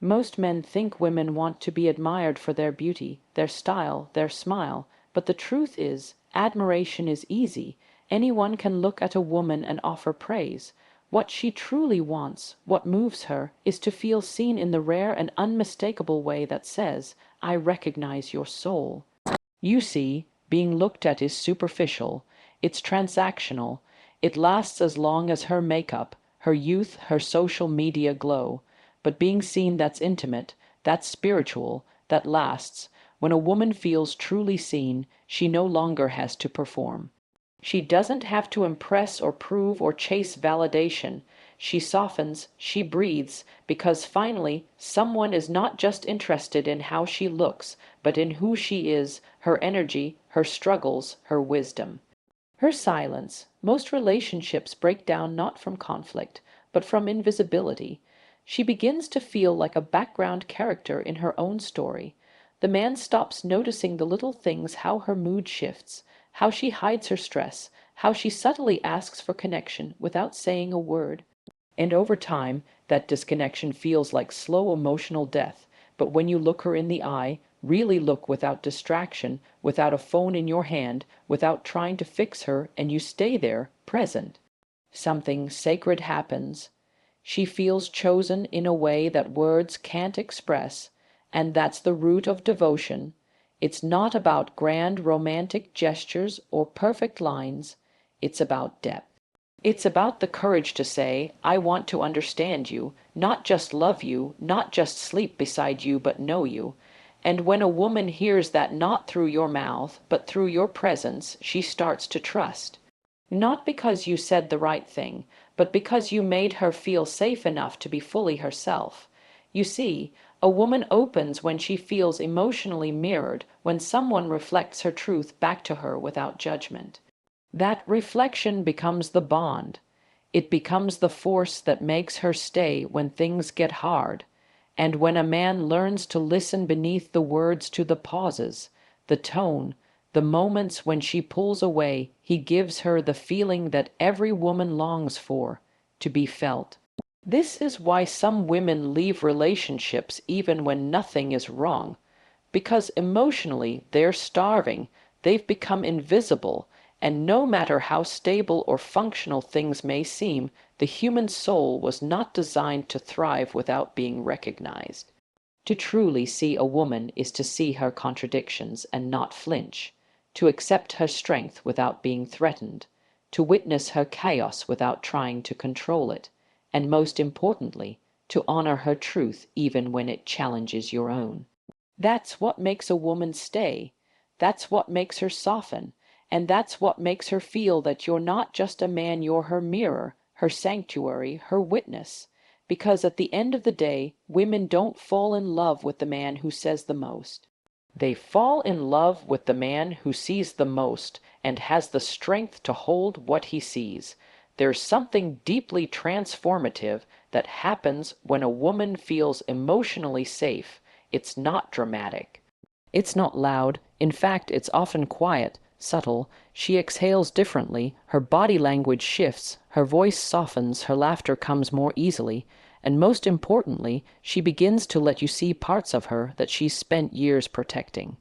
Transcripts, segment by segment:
Most men think women want to be admired for their beauty, their style, their smile, but the truth is, admiration is easy. Anyone can look at a woman and offer praise. What she truly wants, what moves her, is to feel seen in the rare and unmistakable way that says, "I recognize your soul." You see, being looked at is superficial, it's transactional, it lasts as long as her makeup, her youth, her social media glow. But being seen, that's intimate, that's spiritual, that lasts. When a woman feels truly seen, she no longer has to perform. She doesn't have to impress or prove or chase validation. She softens, she breathes, because finally someone is not just interested in how she looks, but in who she is, her energy, her struggles, her wisdom. Her silence. Most relationships break down not from conflict, but from invisibility. She begins to feel like a background character in her own story. The man stops noticing the little things, how her mood shifts, how she hides her stress, how she subtly asks for connection without saying a word. And over time, that disconnection feels like slow emotional death. But when you look her in the eye, really look without distraction, without a phone in your hand, without trying to fix her, and you stay there, present, something sacred happens. She feels chosen in a way that words can't express, and that's the root of devotion. It's not about grand romantic gestures or perfect lines, it's about depth. It's about the courage to say, "I want to understand you, not just love you, not just sleep beside you, but know you." And when a woman hears that not through your mouth, but through your presence, she starts to trust. Not because you said the right thing, but because you made her feel safe enough to be fully herself. You see, a woman opens when she feels emotionally mirrored, when someone reflects her truth back to her without judgment. That reflection becomes the bond. It becomes the force that makes her stay when things get hard. And when a man learns to listen beneath the words to the pauses, the tone, the moments when she pulls away, he gives her the feeling that every woman longs for, to be felt. This is why some women leave relationships even when nothing is wrong, because emotionally they're starving, they've become invisible, and no matter how stable or functional things may seem, the human soul was not designed to thrive without being recognized. To truly see a woman is to see her contradictions and not flinch, to accept her strength without being threatened, to witness her chaos without trying to control it, and most importantly, to honor her truth even when it challenges your own. That's what makes a woman stay. That's what makes her soften. And that's what makes her feel that you're not just a man, you're her mirror, her sanctuary, her witness. Because at the end of the day, women don't fall in love with the man who says the most. They fall in love with the man who sees the most and has the strength to hold what he sees. There's something deeply transformative that happens when a woman feels emotionally safe. It's not dramatic. It's not loud. In fact, it's often quiet, subtle. She exhales differently, her body language shifts, her voice softens, her laughter comes more easily, and most importantly, she begins to let you see parts of her that she's spent years protecting.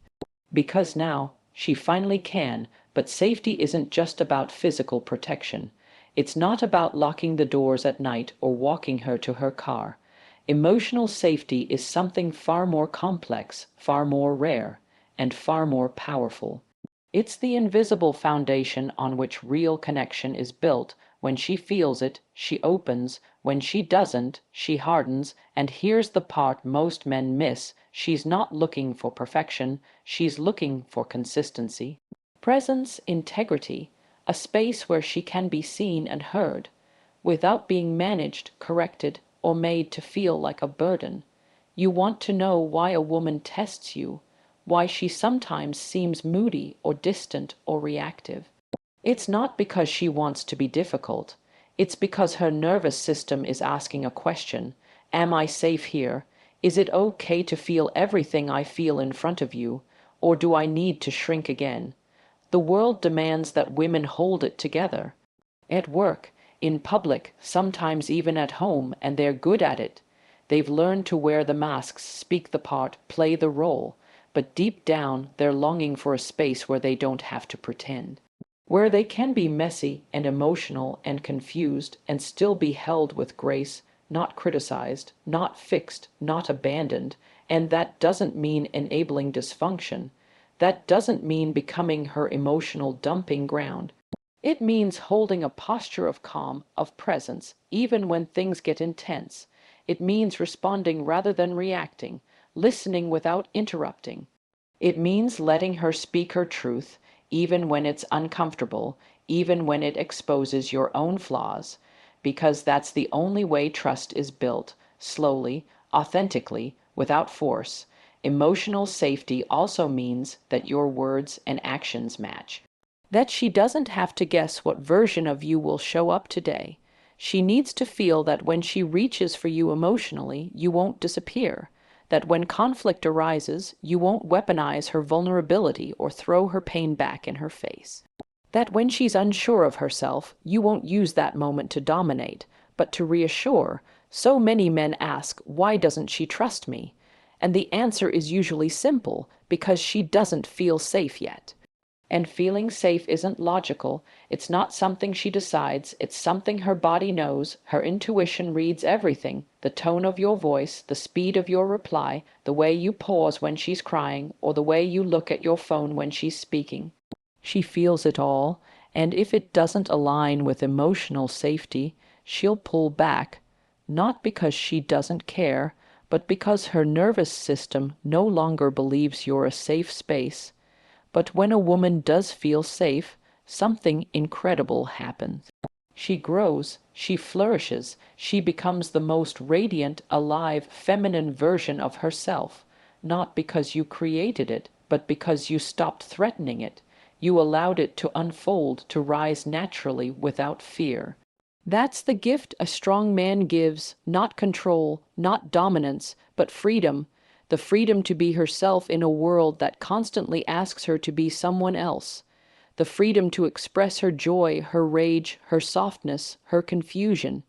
Because now, she finally can, but safety isn't just about physical protection. It's not about locking the doors at night or walking her to her car. Emotional safety is something far more complex, far more rare, and far more powerful. It's the invisible foundation on which real connection is built. When she feels it, she opens. When she doesn't, she hardens. And here's the part most men miss. She's not looking for perfection. She's looking for consistency. Presence, integrity, a space where she can be seen and heard, without being managed, corrected, or made to feel like a burden. You want to know why a woman tests you, why she sometimes seems moody or distant or reactive. It's not because she wants to be difficult. It's because her nervous system is asking a question. Am I safe here? Is it okay to feel everything I feel in front of you? Or do I need to shrink again? The world demands that women hold it together. At work, in public, sometimes even at home, and they're good at it. They've learned to wear the masks, speak the part, play the role, but deep down they're longing for a space where they don't have to pretend, where they can be messy and emotional and confused and still be held with grace, not criticized, not fixed, not abandoned. And that doesn't mean enabling dysfunction. That doesn't mean becoming her emotional dumping ground. It means holding a posture of calm, of presence, even when things get intense. It means responding rather than reacting, listening without interrupting. It means letting her speak her truth, even when it's uncomfortable, even when it exposes your own flaws, because that's the only way trust is built, slowly, authentically, without force. Emotional safety also means that your words and actions match, that she doesn't have to guess what version of you will show up today. She needs to feel that when she reaches for you emotionally, you won't disappear, that when conflict arises, you won't weaponize her vulnerability or throw her pain back in her face. That when she's unsure of herself, you won't use that moment to dominate, but to reassure. So many men ask, why doesn't she trust me? And the answer is usually simple, because she doesn't feel safe yet. And feeling safe isn't logical. It's not something she decides. It's something her body knows. Her intuition reads everything: the tone of your voice, the speed of your reply, the way you pause when she's crying, or the way you look at your phone when she's speaking. She feels it all, and if it doesn't align with emotional safety, she'll pull back, not because she doesn't care, but because her nervous system no longer believes you're a safe space. But when a woman does feel safe, something incredible happens. She grows, she flourishes, she becomes the most radiant, alive, feminine version of herself, not because you created it, but because you stopped threatening it. You allowed it to unfold, to rise naturally without fear. That's the gift a strong man gives, not control, not dominance, but freedom. The freedom to be herself in a world that constantly asks her to be someone else. The freedom to express her joy, her rage, her softness, her confusion,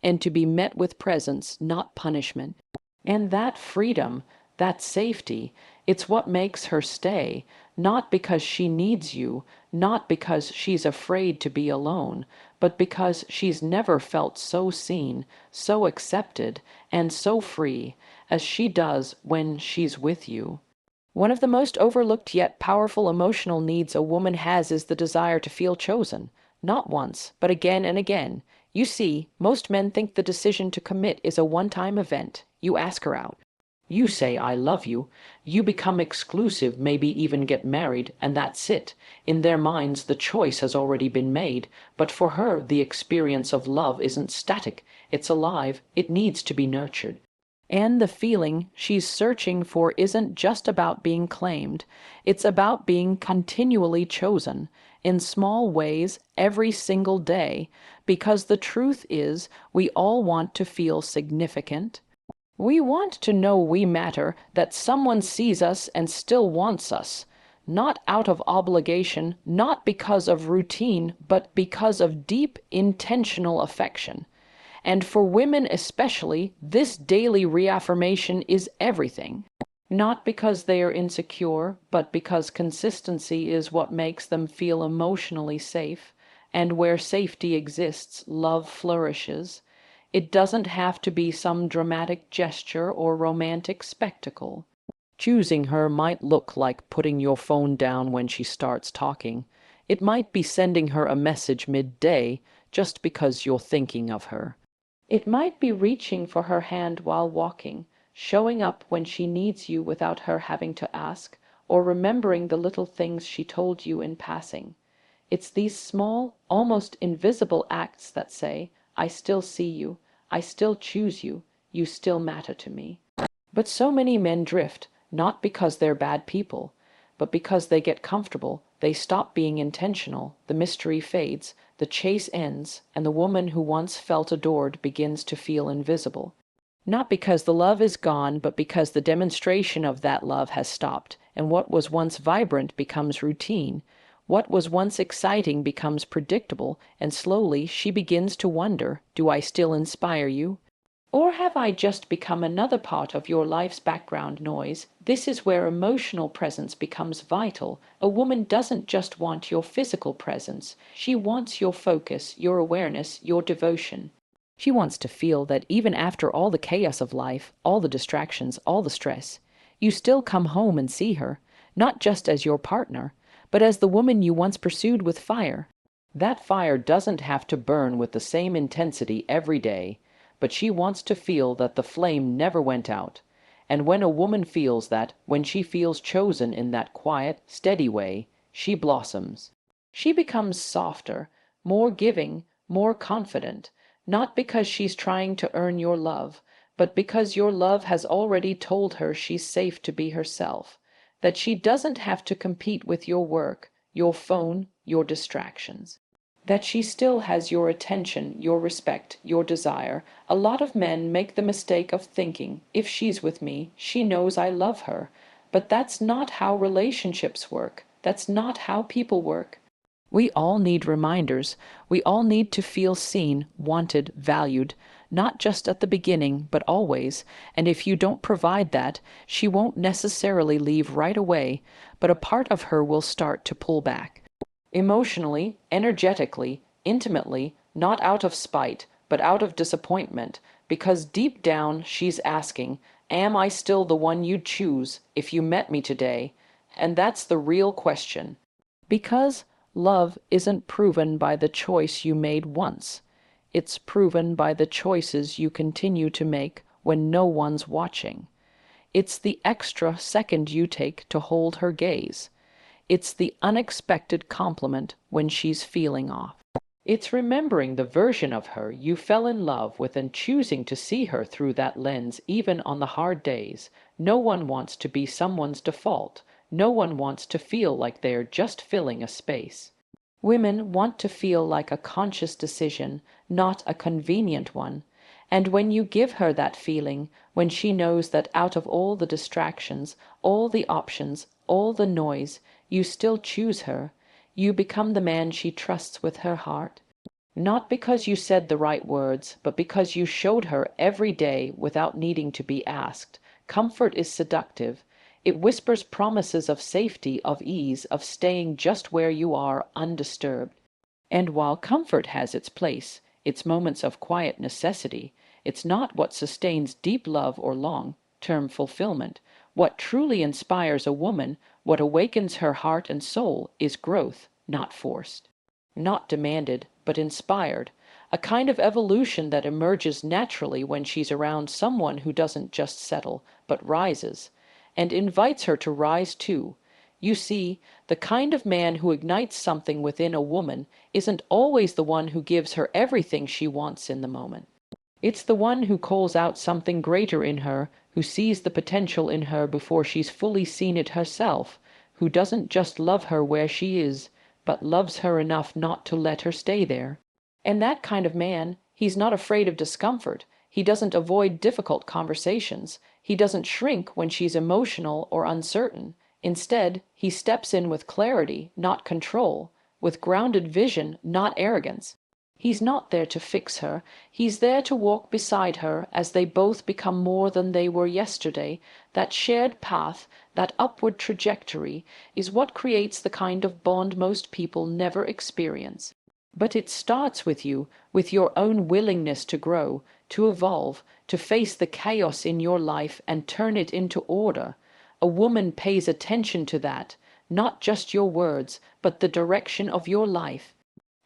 and to be met with presence, not punishment. And that freedom, that safety, it's what makes her stay, not because she needs you, not because she's afraid to be alone, but because she's never felt so seen, so accepted, and so free as she does when she's with you. One of the most overlooked yet powerful emotional needs a woman has is the desire to feel chosen, not once, but again and again. You see, most men think the decision to commit is a one-time event. You ask her out. You say, I love you. You become exclusive, maybe even get married, and that's it. In their minds, the choice has already been made. But for her, the experience of love isn't static. It's alive. It needs to be nurtured. And the feeling she's searching for isn't just about being claimed. It's about being continually chosen, in small ways, every single day. Because the truth is, we all want to feel significant. We want to know we matter, that someone sees us and still wants us, not out of obligation, not because of routine, but because of deep, intentional affection. And for women especially, this daily reaffirmation is everything. Not because they are insecure, but because consistency is what makes them feel emotionally safe, and where safety exists, love flourishes. It doesn't have to be some dramatic gesture or romantic spectacle. Choosing her might look like putting your phone down when she starts talking. It might be sending her a message midday just because you're thinking of her. It might be reaching for her hand while walking, showing up when she needs you without her having to ask, or remembering the little things she told you in passing. It's these small, almost invisible acts that say, I still see you, I still choose you, you still matter to me. But so many men drift, not because they're bad people, but because they get comfortable, they stop being intentional, the mystery fades, the chase ends, and the woman who once felt adored begins to feel invisible. Not because the love is gone, but because the demonstration of that love has stopped, and what was once vibrant becomes routine. What was once exciting becomes predictable, and slowly she begins to wonder, do I still inspire you? Or have I just become another part of your life's background noise? This is where emotional presence becomes vital. A woman doesn't just want your physical presence, she wants your focus, your awareness, your devotion. She wants to feel that even after all the chaos of life, all the distractions, all the stress, you still come home and see her, not just as your partner, but as the woman you once pursued with fire. That fire doesn't have to burn with the same intensity every day, but she wants to feel that the flame never went out. And when a woman feels that, when she feels chosen in that quiet, steady way, she blossoms. She becomes softer, more giving, more confident, not because she's trying to earn your love, but because your love has already told her she's safe to be herself, that she doesn't have to compete with your work, your phone, your distractions, that she still has your attention, your respect, your desire. A lot of men make the mistake of thinking, if she's with me, she knows I love her. But that's not how relationships work. That's not how people work. We all need reminders. We all need to feel seen, wanted, valued, not just at the beginning, but always. And if you don't provide that, she won't necessarily leave right away, but a part of her will start to pull back. Emotionally, energetically, intimately, not out of spite, but out of disappointment, because deep down she's asking, am I still the one you'd choose if you met me today? And that's the real question. Because love isn't proven by the choice you made once. It's proven by the choices you continue to make when no one's watching. It's the extra second you take to hold her gaze. It's the unexpected compliment when she's feeling off. It's remembering the version of her you fell in love with and choosing to see her through that lens even on the hard days. No one wants to be someone's default. No one wants to feel like they're just filling a space. Women want to feel like a conscious decision, not a convenient one. And when you give her that feeling, when she knows that out of all the distractions, all the options, all the noise, you still choose her, you become the man she trusts with her heart. Not because you said the right words, but because you showed her every day without needing to be asked. Comfort is seductive. It whispers promises of safety, of ease, of staying just where you are, undisturbed. And while comfort has its place, its moments of quiet necessity, it's not what sustains deep love or long-term fulfillment. What truly inspires a woman, what awakens her heart and soul, is growth, not forced, not demanded, but inspired, a kind of evolution that emerges naturally when she's around someone who doesn't just settle, but rises, and invites her to rise too. You see, the kind of man who ignites something within a woman isn't always the one who gives her everything she wants in the moment. It's the one who calls out something greater in her, who sees the potential in her before she's fully seen it herself, who doesn't just love her where she is, but loves her enough not to let her stay there. And that kind of man, he's not afraid of discomfort. He doesn't avoid difficult conversations. He doesn't shrink when she's emotional or uncertain. Instead, he steps in with clarity, not control, with grounded vision, not arrogance. He's not there to fix her. He's there to walk beside her as they both become more than they were yesterday. That shared path, that upward trajectory, is what creates the kind of bond most people never experience. But it starts with you, with your own willingness to grow, to evolve, to face the chaos in your life and turn it into order. A woman pays attention to that, not just your words, but the direction of your life.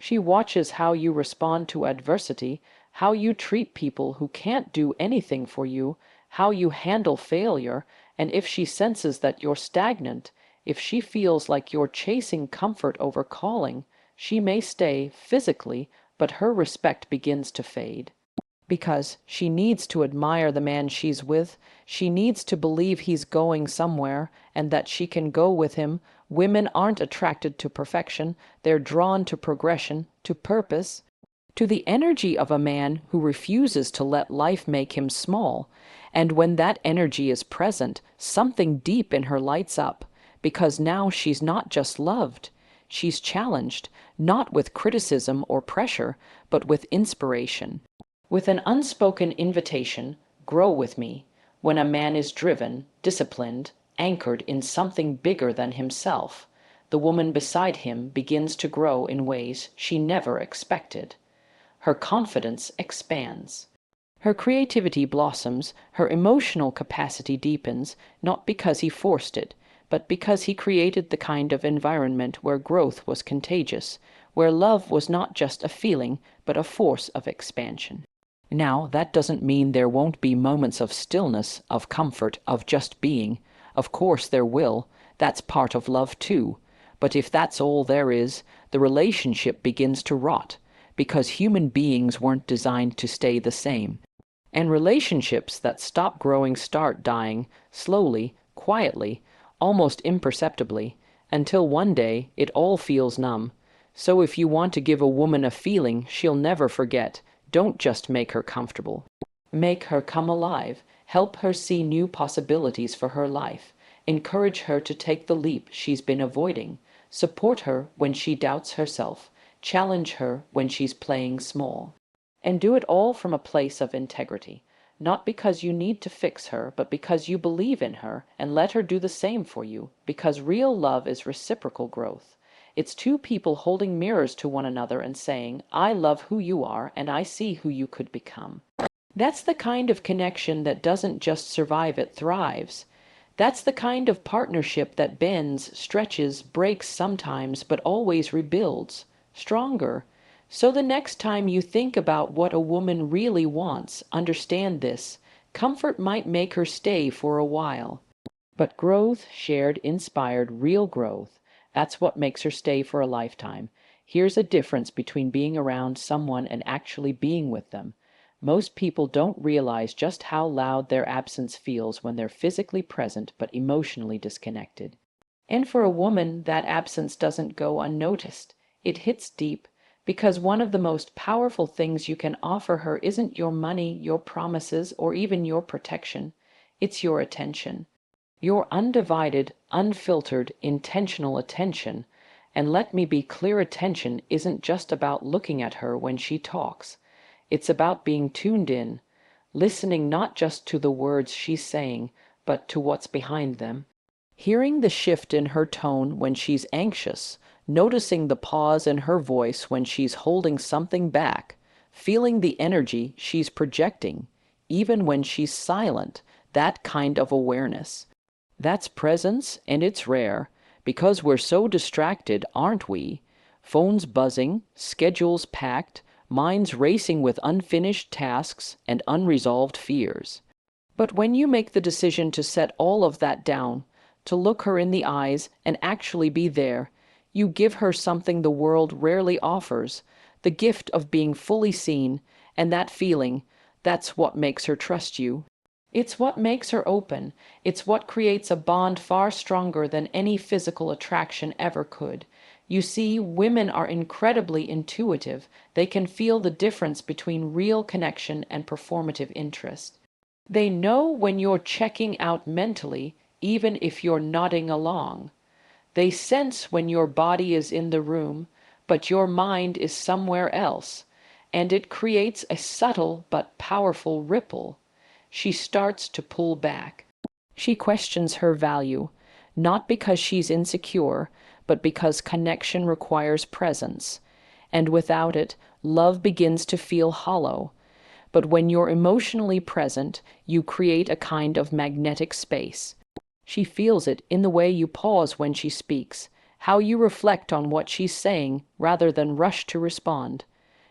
She watches how you respond to adversity, how you treat people who can't do anything for you, how you handle failure, and if she senses that you're stagnant, if she feels like you're chasing comfort over calling, she may stay physically, but her respect begins to fade. Because she needs to admire the man she's with, she needs to believe he's going somewhere, and that she can go with him. Women aren't attracted to perfection, they're drawn to progression, to purpose, to the energy of a man who refuses to let life make him small. And when that energy is present, something deep in her lights up, because now she's not just loved, she's challenged, not with criticism or pressure, but with inspiration. with an unspoken invitation, grow with me. When a man is driven, disciplined, anchored in something bigger than himself, the woman beside him begins to grow in ways she never expected. Her confidence expands. Her creativity blossoms, her emotional capacity deepens, not because he forced it, but because he created the kind of environment where growth was contagious, where love was not just a feeling, but a force of expansion. Now, that doesn't mean there won't be moments of stillness, of comfort, of just being. Of course there will. That's part of love too. But if that's all there is, the relationship begins to rot, because human beings weren't designed to stay the same. And relationships that stop growing start dying, slowly, quietly, almost imperceptibly, until one day it all feels numb. So if you want to give a woman a feeling she'll never forget, don't just make her comfortable. Make her come alive. Help her see new possibilities for her life. Encourage her to take the leap she's been avoiding. Support her when she doubts herself. Challenge her when she's playing small. And do it all from a place of integrity. Not because you need to fix her, but because you believe in her, and let her do the same for you, because real love is reciprocal growth. It's two people holding mirrors to one another and saying, I love who you are, and I see who you could become. That's the kind of connection that doesn't just survive, it thrives. That's the kind of partnership that bends, stretches, breaks sometimes, but always rebuilds, stronger. So the next time you think about what a woman really wants, understand this. Comfort might make her stay for a while. But growth, shared, inspired, real growth, that's what makes her stay for a lifetime. Here's a difference between being around someone and actually being with them. Most people don't realize just how loud their absence feels when they're physically present but emotionally disconnected. And for a woman, that absence doesn't go unnoticed. It hits deep, because one of the most powerful things you can offer her isn't your money, your promises, or even your protection. It's your attention. Your undivided, unfiltered, intentional attention. And let me be clear, attention isn't just about looking at her when she talks. It's about being tuned in, listening not just to the words she's saying, but to what's behind them. Hearing the shift in her tone when she's anxious, noticing the pause in her voice when she's holding something back, feeling the energy she's projecting, even when she's silent, that kind of awareness. That's presence, and it's rare, because we're so distracted, aren't we? Phones buzzing, schedules packed, minds racing with unfinished tasks and unresolved fears. But when you make the decision to set all of that down, to look her in the eyes and actually be there, you give her something the world rarely offers, the gift of being fully seen, and that feeling, that's what makes her trust you. It's what makes her open. It's what creates a bond far stronger than any physical attraction ever could. You see, women are incredibly intuitive. They can feel the difference between real connection and performative interest. They know when you're checking out mentally, even if you're nodding along. They sense when your body is in the room, but your mind is somewhere else, and it creates a subtle but powerful ripple. She starts to pull back. She questions her value, not because she's insecure, but because connection requires presence. And without it, love begins to feel hollow. But when you're emotionally present, you create a kind of magnetic space. She feels it in the way you pause when she speaks, how you reflect on what she's saying rather than rush to respond.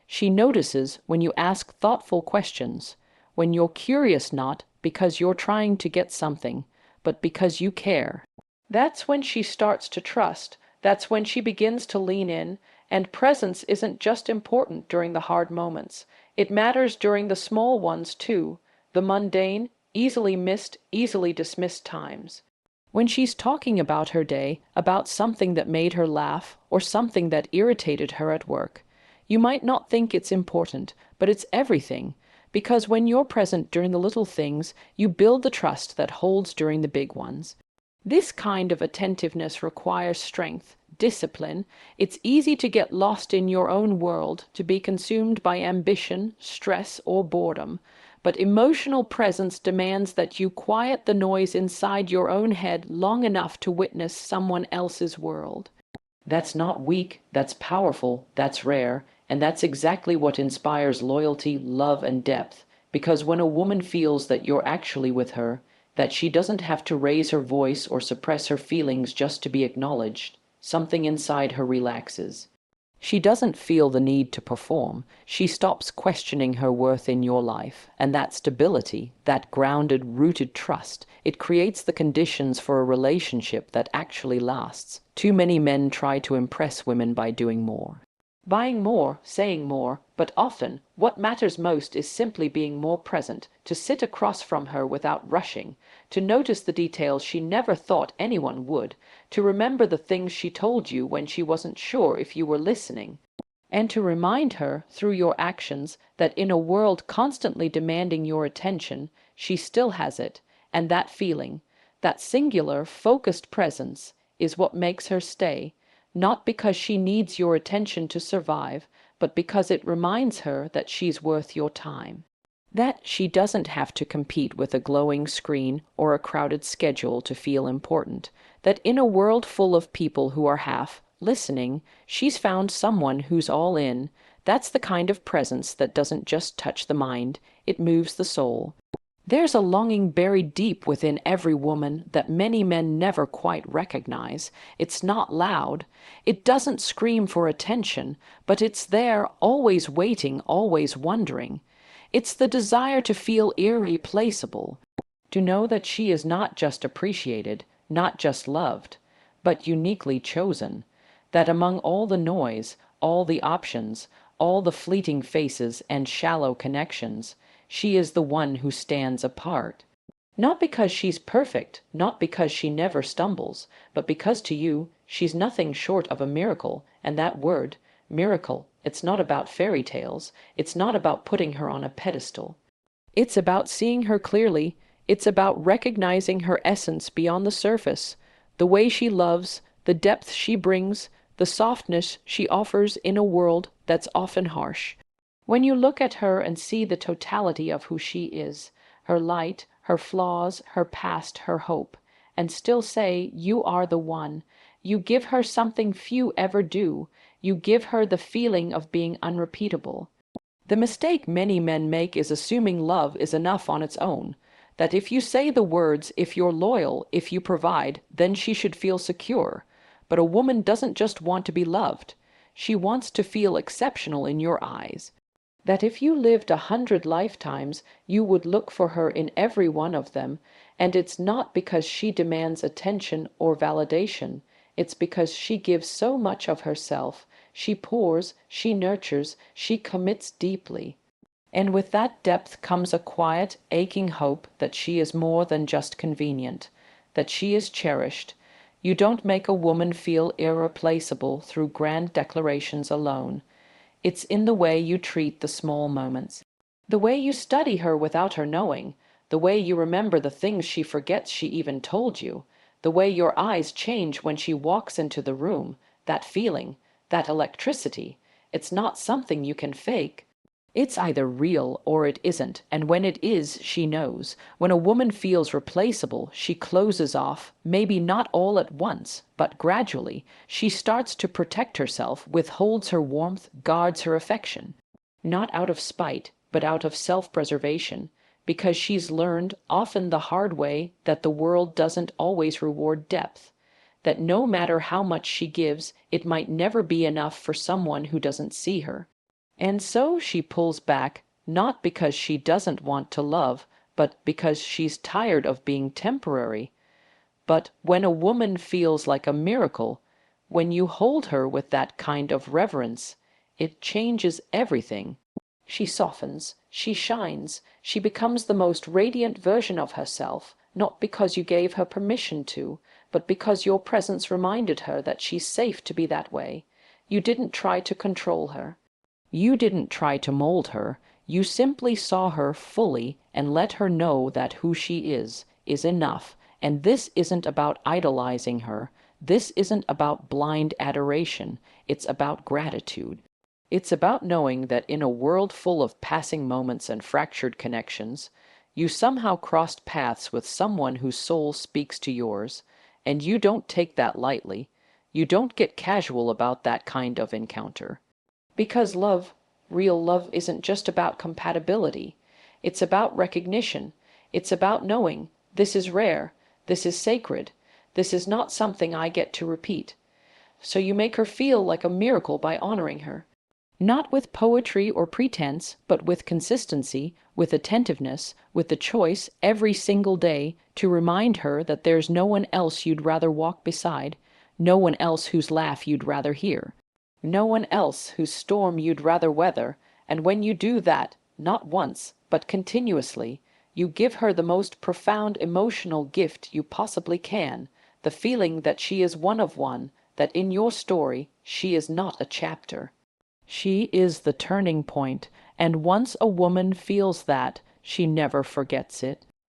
She notices when you ask thoughtful questions, when you're curious not because you're trying to get something, but because you care. That's when she starts to trust. That's when she begins to lean in, and presence isn't just important during the hard moments. It matters during the small ones too, the mundane, easily missed, easily dismissed times. When she's talking about her day, about something that made her laugh, or something that irritated her at work, you might not think it's important, but it's everything. Because when you're present during the little things, you build the trust that holds during the big ones. This kind of attentiveness requires strength, discipline. It's easy to get lost in your own world, to be consumed by ambition, stress, or boredom. But emotional presence demands that you quiet the noise inside your own head long enough to witness someone else's world. That's not weak, that's powerful, that's rare, and that's exactly what inspires loyalty, love, and depth. Because when a woman feels that you're actually with her, that she doesn't have to raise her voice or suppress her feelings just to be acknowledged, something inside her relaxes. She doesn't feel the need to perform. She stops questioning her worth in your life. And that stability, that grounded, rooted trust, it creates the conditions for a relationship that actually lasts. Too many men try to impress women by doing more. Buying more, saying more, but often what matters most is simply being more present, to sit across from her without rushing, to notice the details she never thought anyone would, to remember the things she told you when she wasn't sure if you were listening, and to remind her, through your actions, that in a world constantly demanding your attention, she still has it, and that feeling, that singular, focused presence, is what makes her stay, not because she needs your attention to survive, but because it reminds her that she's worth your time. That she doesn't have to compete with a glowing screen or a crowded schedule to feel important. That in a world full of people who are half listening, she's found someone who's all in. That's the kind of presence that doesn't just touch the mind, it moves the soul. There's a longing buried deep within every woman that many men never quite recognize. It's not loud. It doesn't scream for attention, but it's there, always waiting, always wondering. It's the desire to feel irreplaceable, to know that she is not just appreciated, not just loved, but uniquely chosen. That among all the noise, all the options, all the fleeting faces and shallow connections, she is the one who stands apart. Not because she's perfect, not because she never stumbles, but because to you she's nothing short of a miracle. And that word, miracle, it's not about fairy tales, it's not about putting her on a pedestal. It's about seeing her clearly, it's about recognizing her essence beyond the surface, the way she loves, the depth she brings, the softness she offers in a world that's often harsh. When you look at her and see the totality of who she is, her light, her flaws, her past, her hope, and still say, you are the one, you give her something few ever do, you give her the feeling of being unrepeatable. The mistake many men make is assuming love is enough on its own, that if you say the words, if you're loyal, if you provide, then she should feel secure. But a woman doesn't just want to be loved, she wants to feel exceptional in your eyes. That if you lived 100 lifetimes, you would look for her in every one of them, and it's not because she demands attention or validation, it's because she gives so much of herself, she pours, she nurtures, she commits deeply. And with that depth comes a quiet, aching hope that she is more than just convenient, that she is cherished. You don't make a woman feel irreplaceable through grand declarations alone. It's in the way you treat the small moments, the way you study her without her knowing, the way you remember the things she forgets she even told you, the way your eyes change when she walks into the room, that feeling, that electricity. It's not something you can fake. It's either real or it isn't, and when it is, she knows. When a woman feels replaceable, she closes off, maybe not all at once, but gradually. She starts to protect herself, withholds her warmth, guards her affection. Not out of spite, but out of self-preservation, because she's learned, often the hard way, that the world doesn't always reward depth, that no matter how much she gives, it might never be enough for someone who doesn't see her. And so she pulls back, not because she doesn't want to love, but because she's tired of being temporary. But when a woman feels like a miracle, when you hold her with that kind of reverence, it changes everything. She softens, she shines, she becomes the most radiant version of herself, not because you gave her permission to, but because your presence reminded her that she's safe to be that way. You didn't try to control her. You didn't try to mold her, you simply saw her fully and let her know that who she is enough, and this isn't about idolizing her, This isn't about blind adoration, it's about gratitude. It's about knowing that in a world full of passing moments and fractured connections, you somehow crossed paths with someone whose soul speaks to yours, and you don't take that lightly. You don't get casual about that kind of encounter. Because love, real love, isn't just about compatibility. It's about recognition. It's about knowing this is rare, this is sacred, this is not something I get to repeat. So you make her feel like a miracle by honoring her. Not with poetry or pretense, but with consistency, with attentiveness, with the choice every single day to remind her that there's no one else you'd rather walk beside, no one else whose laugh you'd rather hear, no one else whose storm you'd rather weather. And when you do that, not once, but continuously, you give her the most profound emotional gift you possibly can, the feeling that she is one of one, that in your story she is not a chapter. She is the turning point, and once a woman feels that, she never forgets it.